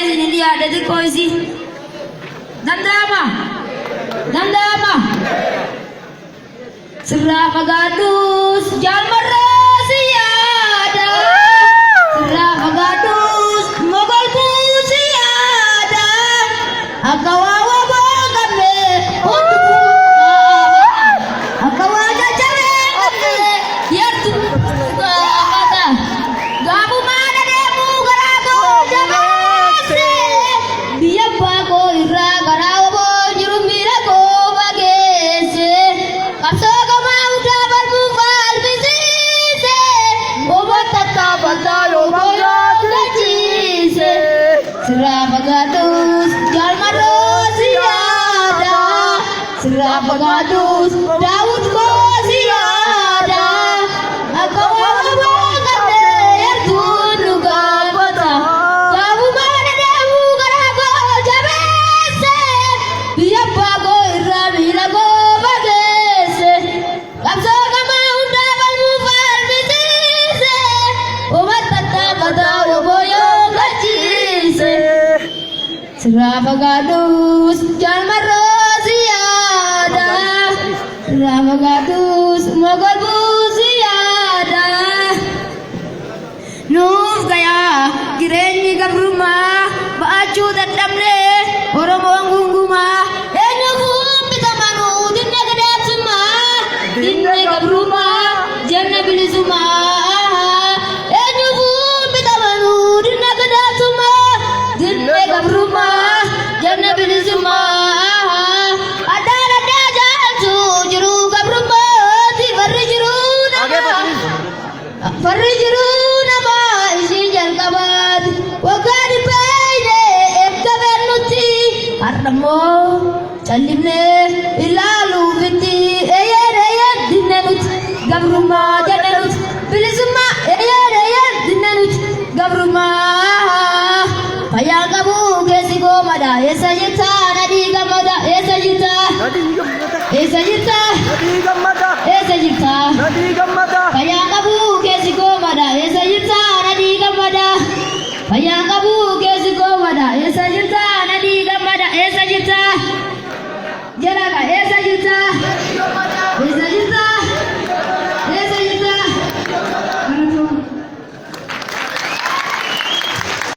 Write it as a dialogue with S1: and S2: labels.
S1: sini lihat ada koisi. Dandama. Serah pagadus jalmar siada. Serah pagadus mogol siada. Akawawa bogame akawa jajare yar tu kata gabu mana demu garago jamase dia bago ira garawo jurumira go bagese kapso kama uda barbufal bisise obata batalo boyo dajise serah pagadus jalmar siada. Serah pagadus Daud siada. Akawa bogame yartunu gabata. Kamu mana demu garago jabese. Biya bago ira birago bagese. Kapso kama unda balmufal bisise. Obat tata badao boyo gajise. Serah pagadus jalmar siada. Serah pagadus mogol siada. Nuuf gaya gireenyi gabrummaa ba'achuu dadhabne Oromoo gungumaa eenyuuf bitamanuu dinne gadaabsummaa dinne gabrummaa jenna bilisummaa eenyuuf bitamanuu dinne gadaabsummaa dinne gabrummaa jenna bilisummaa adaan addaa jaaltu jiru gabrummaati farri jiru nama ishii jalqabaati waggaa dhibbeeyne eeggameen nuti har'ammoo callifne ilaaluufitti eeyeen dinne nuti gabrummaa jenne nuti bilisummaa eeyeen dinne nuti gabrummaa fayyaa qabu keessi goomada eessa jirta nadii gammada eessa jirta fayyaa qabu keessi goomada eessa jirta nadii gammada fayyaa qabu keessi goomada eessa jirta nadii gammada eessa jirta jalaga eessa jirta